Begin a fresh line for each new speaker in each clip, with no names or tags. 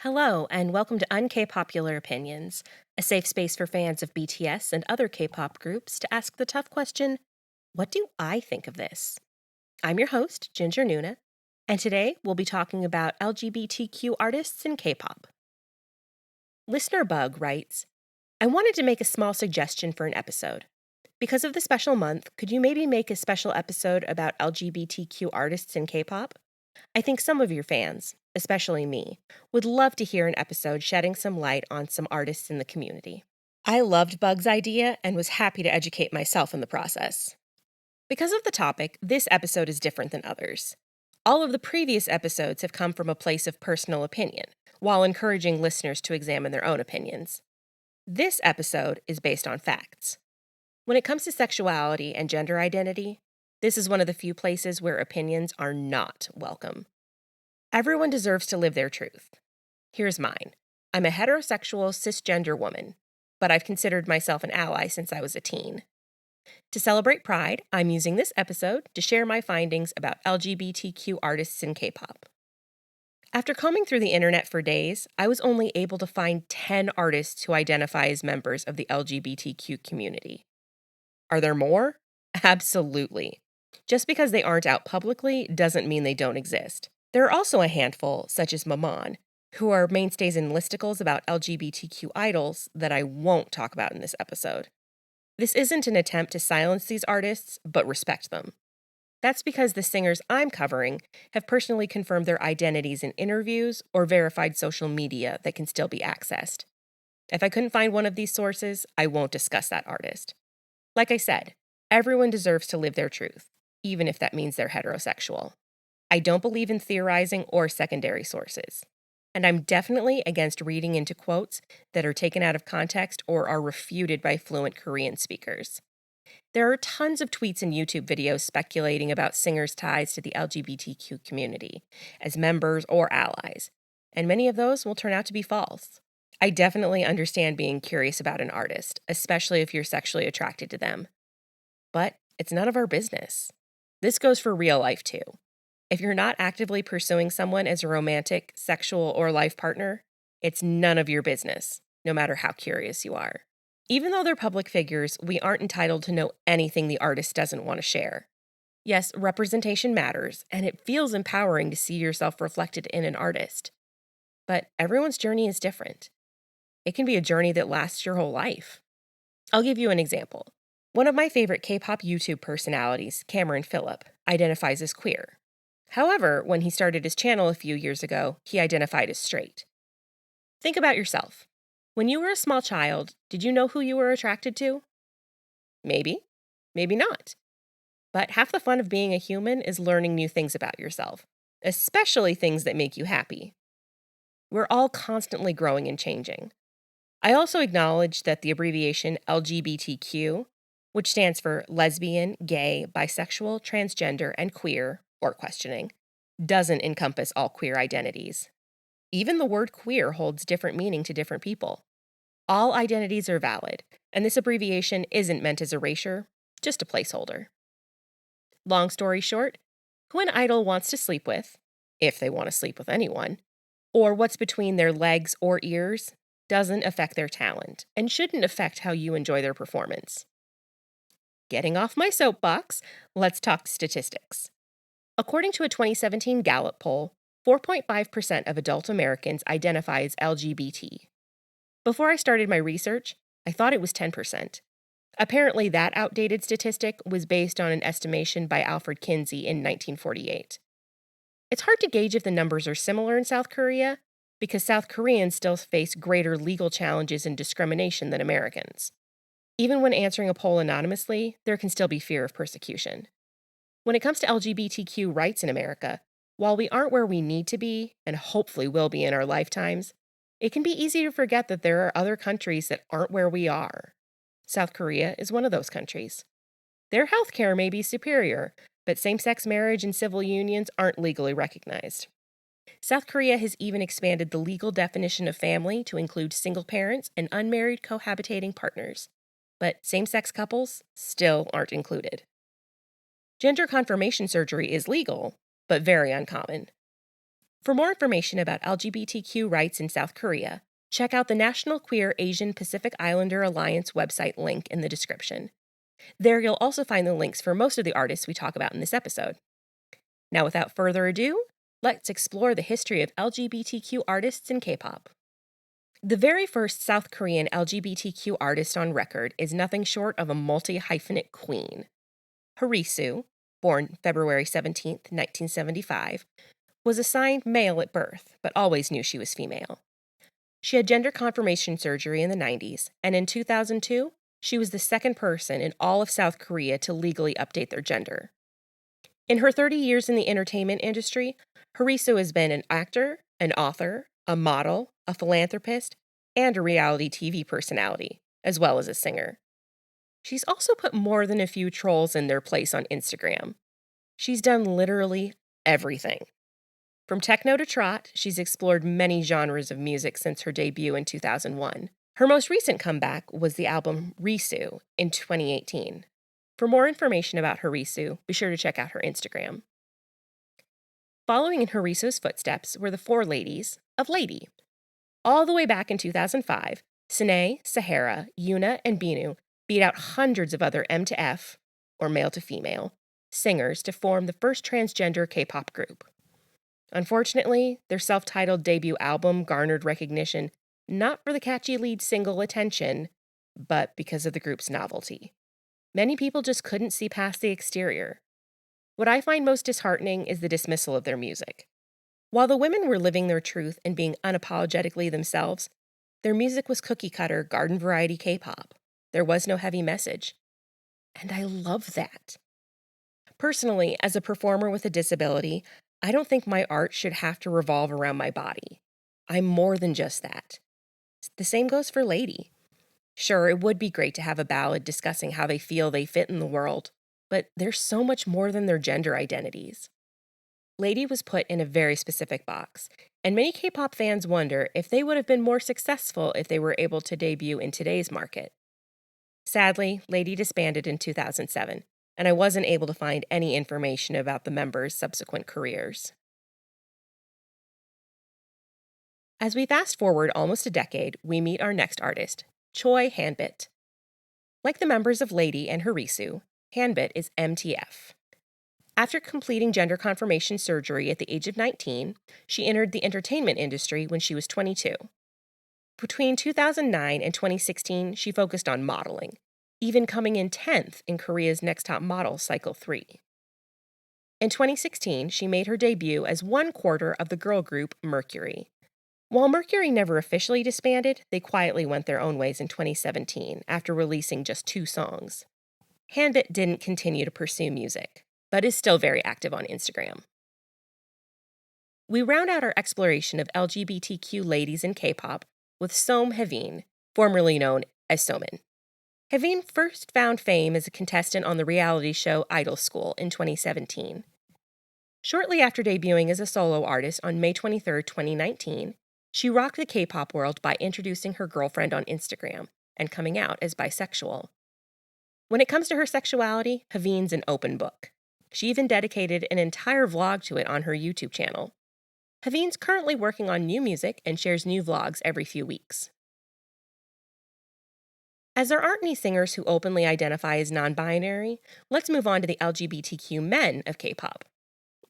Hello, and welcome to UnKpopular Opinions, a safe space for fans of BTS and other K-pop groups to ask the tough question, what do I think of this? I'm your host, Ginger Nuna, and today we'll be talking about LGBTQ artists in K-pop. Listener Bug writes, I wanted to make a small suggestion for an episode. Because of the special month, could you maybe make a special episode about LGBTQ artists in K-pop? I think some of your fans, especially me, would love to hear an episode shedding some light on some artists in the community. I loved Bug's idea and was happy to educate myself in the process. Because of the topic, this episode is different than others. All of the previous episodes have come from a place of personal opinion, while encouraging listeners to examine their own opinions. This episode is based on facts. When it comes to sexuality and gender identity, this is one of the few places where opinions are not welcome. Everyone deserves to live their truth. Here's mine. I'm a heterosexual cisgender woman, but I've considered myself an ally since I was a teen. To celebrate Pride, I'm using this episode to share my findings about LGBTQ artists in K-pop. After combing through the internet for days, I was only able to find 10 artists who identify as members of the LGBTQ community. Are there more? Absolutely. Just because they aren't out publicly doesn't mean they don't exist. There are also a handful, such as Maman, who are mainstays in listicles about LGBTQ idols that I won't talk about in this episode. This isn't an attempt to silence these artists, but respect them. That's because the singers I'm covering have personally confirmed their identities in interviews or verified social media that can still be accessed. If I couldn't find one of these sources, I won't discuss that artist. Like I said, everyone deserves to live their truth, even if that means they're heterosexual. I don't believe in theorizing or secondary sources. And I'm definitely against reading into quotes that are taken out of context or are refuted by fluent Korean speakers. There are tons of tweets and YouTube videos speculating about singers' ties to the LGBTQ community as members or allies, and many of those will turn out to be false. I definitely understand being curious about an artist, especially if you're sexually attracted to them. But it's none of our business. This goes for real life too. If you're not actively pursuing someone as a romantic, sexual, or life partner, it's none of your business, no matter how curious you are. Even though they're public figures, we aren't entitled to know anything the artist doesn't want to share. Yes, representation matters, and it feels empowering to see yourself reflected in an artist. But everyone's journey is different. It can be a journey that lasts your whole life. I'll give you an example. One of my favorite K-pop YouTube personalities, Cameron Phillip, identifies as queer. However, when he started his channel a few years ago, he identified as straight. Think about yourself. When you were a small child, did you know who you were attracted to? Maybe, maybe not. But half the fun of being a human is learning new things about yourself, especially things that make you happy. We're all constantly growing and changing. I also acknowledge that the abbreviation LGBTQ, which stands for lesbian, gay, bisexual, transgender, and queer, or questioning, doesn't encompass all queer identities. Even the word queer holds different meaning to different people. All identities are valid, and this abbreviation isn't meant as erasure, just a placeholder. Long story short, who an idol wants to sleep with, if they want to sleep with anyone, or what's between their legs or ears, doesn't affect their talent and shouldn't affect how you enjoy their performance. Getting off my soapbox, let's talk statistics. According to a 2017 Gallup poll, 4.5% of adult Americans identify as LGBT. Before I started my research, I thought it was 10%. Apparently, that outdated statistic was based on an estimation by Alfred Kinsey in 1948. It's hard to gauge if the numbers are similar in South Korea, because South Koreans still face greater legal challenges and discrimination than Americans. Even when answering a poll anonymously, there can still be fear of persecution. When it comes to LGBTQ rights in America, while we aren't where we need to be, and hopefully will be in our lifetimes, it can be easy to forget that there are other countries that aren't where we are. South Korea is one of those countries. Their healthcare may be superior, but same-sex marriage and civil unions aren't legally recognized. South Korea has even expanded the legal definition of family to include single parents and unmarried cohabitating partners, but same-sex couples still aren't included. Gender confirmation surgery is legal, but very uncommon. For more information about LGBTQ rights in South Korea, check out the National Queer Asian Pacific Islander Alliance website link in the description. There you'll also find the links for most of the artists we talk about in this episode. Now, without further ado, let's explore the history of LGBTQ artists in K-pop. The very first South Korean LGBTQ artist on record is nothing short of a multi-hyphenate queen. Harisu, born February 17, 1975, was assigned male at birth, but always knew she was female. She had gender confirmation surgery in the 90s, and in 2002, she was the second person in all of South Korea to legally update their gender. In her 30 years in the entertainment industry, Harisu has been an actor, an author, a model, a philanthropist, and a reality TV personality, as well as a singer. She's also put more than a few trolls in their place on Instagram. She's done literally everything. From techno to trot, she's explored many genres of music since her debut in 2001. Her most recent comeback was the album Risu in 2018. For more information about Harisu, be sure to check out her Instagram. Following in Harisu's footsteps were the four ladies of Lady. All the way back in 2005, Sine, Sahara, Yuna, and Binu beat out hundreds of other M to F, or male to female, singers to form the first transgender K-pop group. Unfortunately, their self-titled debut album garnered recognition not for the catchy lead single attention, but because of the group's novelty. Many people just couldn't see past the exterior. What I find most disheartening is the dismissal of their music. While the women were living their truth and being unapologetically themselves, their music was cookie-cutter, garden-variety K-pop. There was no heavy message. And I love that. Personally, as a performer with a disability, I don't think my art should have to revolve around my body. I'm more than just that. The same goes for Lady. Sure, it would be great to have a ballad discussing how they feel they fit in the world, but there's so much more than their gender identities. Lady was put in a very specific box, and many K-pop fans wonder if they would have been more successful if they were able to debut in today's market. Sadly, Lady disbanded in 2007, and I wasn't able to find any information about the members' subsequent careers. As we fast forward almost a decade, we meet our next artist, Choi Hanbit. Like the members of Lady and Harisu, Hanbit is MTF. After completing gender confirmation surgery at the age of 19, she entered the entertainment industry when she was 22. Between 2009 and 2016, she focused on modeling, even coming in 10th in Korea's Next Top Model Cycle 3. In 2016, she made her debut as one quarter of the girl group Mercury. While Mercury never officially disbanded, they quietly went their own ways in 2017 after releasing just 2 songs. Hanbit didn't continue to pursue music, but is still very active on Instagram. We round out our exploration of LGBTQ ladies in K-pop with Som Haveen, formerly known as Somin. Haveen first found fame as a contestant on the reality show Idol School in 2017. Shortly after debuting as a solo artist on May 23, 2019, she rocked the K-pop world by introducing her girlfriend on Instagram and coming out as bisexual. When it comes to her sexuality, Haveen's an open book. She even dedicated an entire vlog to it on her YouTube channel. Haveen's currently working on new music and shares new vlogs every few weeks. As there aren't any singers who openly identify as non-binary, let's move on to the LGBTQ men of K-pop.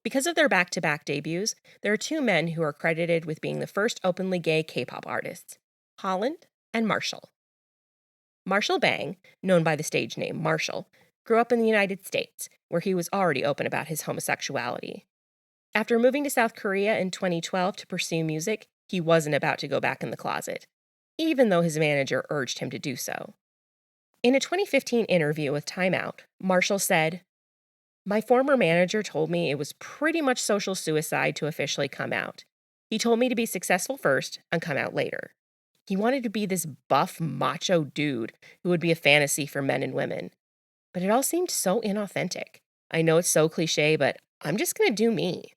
Because of their back-to-back debuts, there are 2 men who are credited with being the first openly gay K-pop artists, Holland and Marshall. Marshall Bang, known by the stage name Marshall, grew up in the United States, where he was already open about his homosexuality. After moving to South Korea in 2012 to pursue music, he wasn't about to go back in the closet, even though his manager urged him to do so. In a 2015 interview with Time Out, Marshall said, "My former manager told me it was pretty much social suicide to officially come out. He told me to be successful first and come out later. He wanted to be this buff, macho dude who would be a fantasy for men and women. But it all seemed so inauthentic. I know it's so cliche, but I'm just going to do me."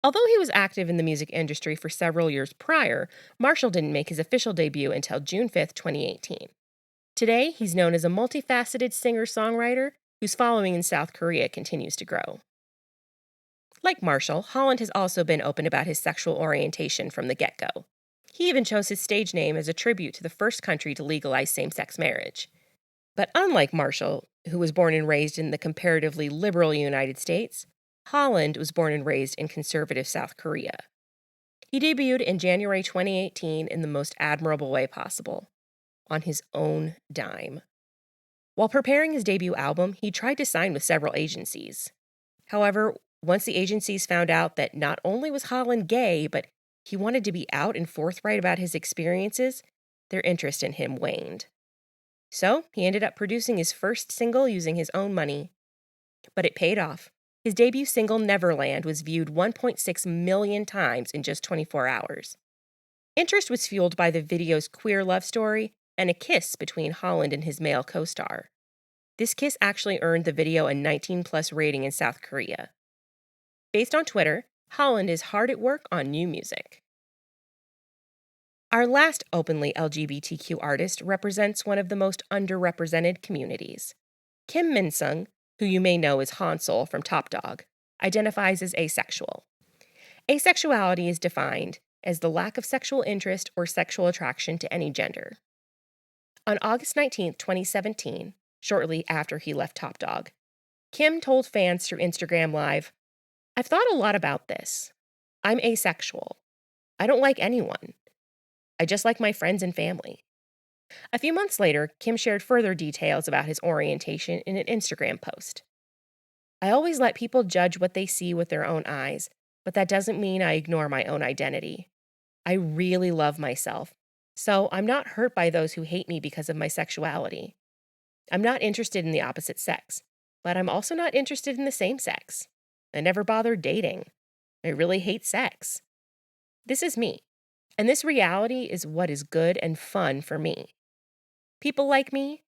Although he was active in the music industry for several years prior, Marshall didn't make his official debut until June 5, 2018. Today, he's known as a multifaceted singer-songwriter whose following in South Korea continues to grow. Like Marshall, Holland has also been open about his sexual orientation from the get-go. He even chose his stage name as a tribute to the first country to legalize same-sex marriage. But unlike Marshall, who was born and raised in the comparatively liberal United States, Holland was born and raised in conservative South Korea. He debuted in January 2018 in the most admirable way possible, on his own dime. While preparing his debut album, he tried to sign with several agencies. However, once the agencies found out that not only was Holland gay, but he wanted to be out and forthright about his experiences, their interest in him waned. So, he ended up producing his first single using his own money. But it paid off. His debut single, Neverland, was viewed 1.6 million times in just 24 hours. Interest was fueled by the video's queer love story and a kiss between Holland and his male co-star. This kiss actually earned the video a 19+ rating in South Korea. Based on Twitter, Holland is hard at work on new music. Our last openly LGBTQ artist represents one of the most underrepresented communities. Kim Min-sung, who you may know as Hansel from Top Dog, identifies as asexual. Asexuality is defined as the lack of sexual interest or sexual attraction to any gender. On August 19, 2017, shortly after he left Top Dog, Kim told fans through Instagram Live, "I've thought a lot about this. I'm asexual. I don't like anyone. I just like my friends and family." A few months later, Kim shared further details about his orientation in an Instagram post. "I always let people judge what they see with their own eyes, but that doesn't mean I ignore my own identity. I really love myself, so I'm not hurt by those who hate me because of my sexuality. I'm not interested in the opposite sex, but I'm also not interested in the same sex. I never bothered dating. I really hate sex. This is me, and this reality is what is good and fun for me. People like me,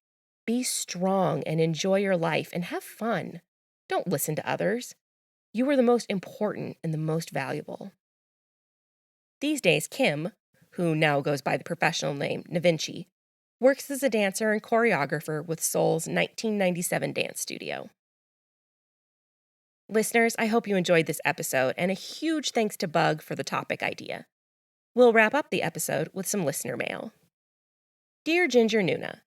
be strong and enjoy your life and have fun. Don't listen to others. You are the most important and the most valuable." These days, Kim, who now goes by the professional name Navinci, works as a dancer and choreographer with Seoul's 1997 dance studio. Listeners, I hope you enjoyed this episode, and a huge thanks to Bug for the topic idea. We'll wrap up the episode with some listener mail. Dear Ginger Nuna,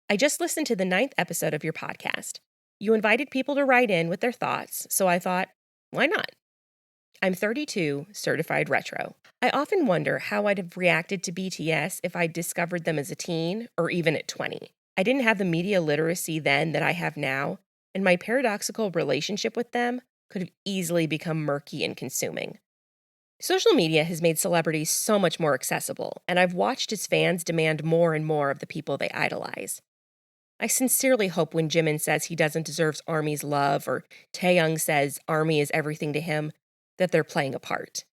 I just listened to the 9th episode of your podcast. You invited people to write in with their thoughts, so I thought, why not? I'm 32, certified retro. I often wonder how I'd have reacted to BTS if I'd discovered them as a teen or even at 20. I didn't have the media literacy then that I have now, and my paradoxical relationship with them could have easily become murky and consuming. Social media has made celebrities so much more accessible, and I've watched as fans demand more and more of the people they idolize. I sincerely hope when Jimin says he doesn't deserve ARMY's love, or Taeyoung says ARMY is everything to him, that they're playing a part.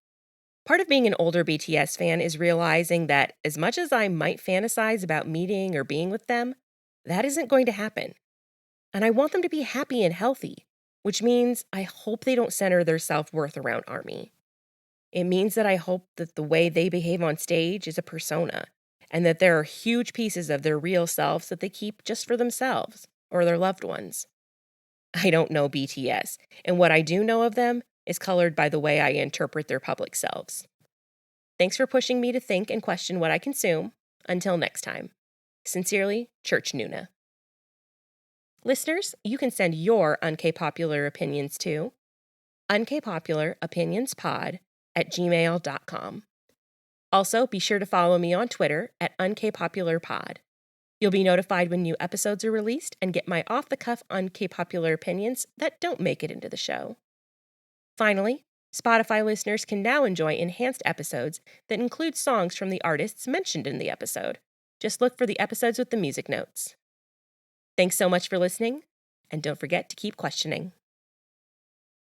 Part of being an older BTS fan is realizing that as much as I might fantasize about meeting or being with them, that isn't going to happen. And I want them to be happy and healthy, which means I hope they don't center their self-worth around ARMY. It means that I hope that the way they behave on stage is a persona, and that there are huge pieces of their real selves that they keep just for themselves or their loved ones. I don't know BTS, and what I do know of them is colored by the way I interpret their public selves. Thanks for pushing me to think and question what I consume. Until next time. Sincerely, Church Nuna. Listeners, you can send your UnKpopular opinions to unkpopularopinionspod@gmail.com. Also, be sure to follow me on Twitter at UnKpopularPod. You'll be notified when new episodes are released and get my off-the-cuff UnKpopular opinions that don't make it into the show. Finally, Spotify listeners can now enjoy enhanced episodes that include songs from the artists mentioned in the episode. Just look for the episodes with the music notes. Thanks so much for listening, and don't forget to keep questioning.